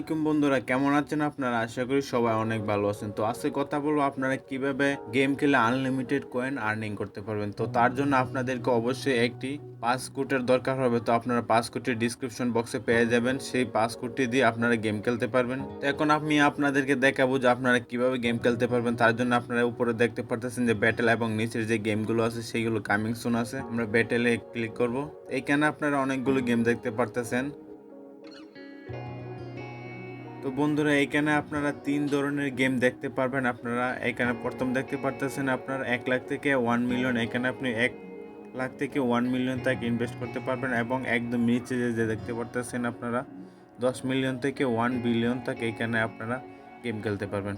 আলাইকুম বন্ধুরা, কেমন আছেন আপনারা? আশা করি সবাই অনেক ভালো আছেন। তো আজকে কথা বলবো আপনারা কিভাবে গেম খেলে আনলিমিটেড কয়েন আর্নিং করতে পারবেন। তো তার জন্য আপনাদেরকে অবশ্যই একটি পাসকোডের দরকার হবে। তো আপনারা পাসকোডটি ডিসক্রিপশন বক্সে পেয়ে যাবেন। সেই পাসকোডটি দিয়ে আপনারা গেম খেলতে পারবেন। তো এখন আমি আপনাদেরকে দেখাবো যে আপনারা কিভাবে গেম খেলতে পারবেন। তার জন্য আপনারা উপরে দেখতে পারতেছেন যে ব্যাটেল এবং নিচের যে গেমগুলো আছে সেইগুলো কামিং সুন আছে। আমরা ব্যাটেলে ক্লিক করব। এইখানে আপনারা অনেকগুলো গেম দেখতে পারতেছেন। তো বন্ধুরা, এখানে আপনারা ৩ ধরনের গেম দেখতে পারবেন। আপনারা এখানে প্রথম দেখতে পারতেছেন আপনার ১ লাখ থেকে 1 মিলিয়ন। এখানে আপনি ১ লাখ থেকে 1 মিলিয়ন তক ইনভেস্ট করতে পারবেন এবং একদম নিচে যে দেখতে পারতেছেন আপনারা ১০ মিলিয়ন থেকে 1 বিলিয়ন তক এখানে আপনারা গেম খেলতে পারবেন।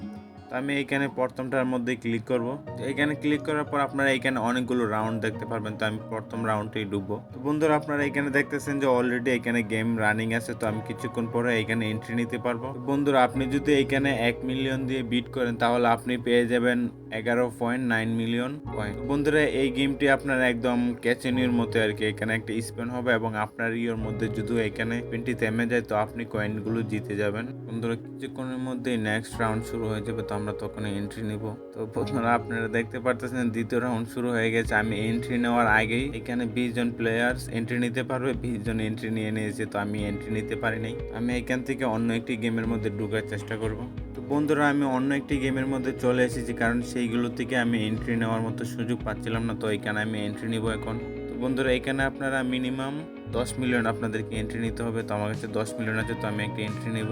তো আমি এখানে প্রথমটার মধ্যে ক্লিক করব। এখানে ক্লিক করার পর আপনারা এখানে অনেকগুলো রাউন্ড দেখতে পারবেন। তো আমি প্রথম রাউন্ডেই ঢুকবো। তো বন্ধুরা, আপনারা এখানে দেখতেছেন যে অলরেডি এখানে গেম রানিং আছে। তো আমি কিছুক্ষণ পরে এখানে এন্ট্রি নিতে পারবো। তো বন্ধুরা, আপনি যদি এখানে ১ মিলিয়ন দিয়ে বিট করেন তাহলে আপনি পেয়ে যাবেন 11.9 মিলিয়ন কয়েন। বন্ধুরা, এই গেমটি আপনার একদম ক্যাচিনির মতো আর কি। এখানে একটা স্পিন হবে এবং আপনার ইয়ের মধ্যে যদি এখানে স্পিনটি থেমে যায় তো আপনি কয়েনগুলো জিতে যাবেন। বন্ধুরা, কিছুক্ষণের মধ্যেই নেক্সট রাউন্ড শুরু হয়ে যাবে। তো আমরা তখন এন্ট্রি নিব। তো বন্ধুরা, আপনারা দেখতে পারতেছেন দ্বিতীয় রাউন্ড শুরু হয়ে গেছে। আমি এন্ট্রি নেওয়ার আগেই এখানে 20 জন প্লেয়ার্স এন্ট্রি নিতে পারবে। 20 জন এন্ট্রি নিয়ে নিয়েছে। তো আমি এন্ট্রি নিতে পারি নাই। আমি এখান থেকে অন্য একটি গেমের মধ্যে ঢোকার চেষ্টা করব। তো বন্ধুরা, আমি অন্য একটি গেমের মধ্যে চলে এসেছি কারণ সেইগুলো থেকে আমি এন্ট্রি নেওয়ার মতো সুযোগ পাচ্ছিলাম না। তো এখানে আমি এন্ট্রি নিব এখন। তো বন্ধুরা, এখানে আপনারা মিনিমাম 10 মিলিয়ন আপনাদেরকে এন্ট্রি নিতে হবে। তো আমার কাছে 10 মিলিয়ন আছে। তো আমি একটি এন্ট্রি নিব।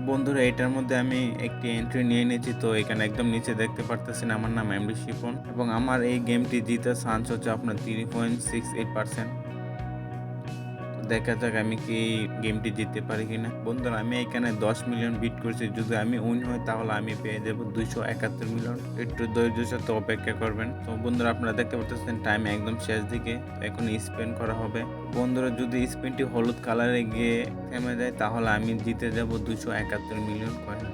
বন্ধুরা, এটার মধ্যে আমি একটি এন্ট্রি নিয়ে নিয়েছি। তো এখানে একদম নিচে দেখতে পারতেছেন আমার নাম এমডি শিপন এবং আমার এই গেমটি জিতার চান্স হচ্ছে আপনার 3.68%। দেখা যাক আমি কি গেমটি জিততে পারি কিনা। বন্ধুরা, আমি এখানে 10 মিলিয়ন বিট করেছি। যদি আমি উইন হই তাহলে আমি পেয়ে যাব 271 মিলিয়ন। একটু ধৈর্যের সাথে অপেক্ষা করবেন। তো বন্ধুরা, আপনারা দেখতে পাচ্ছেন টাইম একদম শেষ দিকে। এখন স্পেন করা হবে। বন্ধুরা, যদি স্পিনটি হলুদ কালারে গিয়ে থেমে যায় তাহলে আমি জিতে যাব 271 মিলিয়ন কয়েন।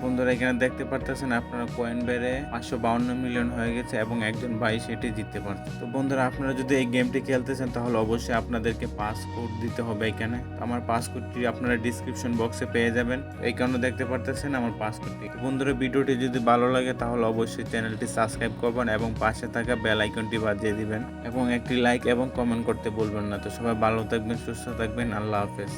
বন্ধুরা, এখানে দেখতে পারতেছেন আপনারা কয়েন বেড়ে 552 মিলিয়ন হয়ে গেছে এবং একজন ভাই সেটি জিততে পারছে। তো বন্ধুরা, আপনারা যদি এই গেমটি খেলতেছেন তাহলে অবশ্যই আপনাদেরকে পাসকোড দিতে হবে এখানে। আমার পাসকোডটি আপনারা ডিসক্রিপশন বক্সে পেয়ে যাবেন। এই কারণে দেখতে পারতেছেন আমার পাসকোডটি। বন্ধুরা, ভিডিওটি যদি ভালো লাগে তাহলে অবশ্যই চ্যানেলটি সাবস্ক্রাইব করবেন এবং পাশে থাকা বেল আইকনটি বাজিয়ে দিবেন এবং একটি লাইক এবং কমেন্ট করতে ভুলবেন না। তো সবাই ভালো থাকবেন, সুস্থ থাকবেন। আল্লাহ হাফেজ।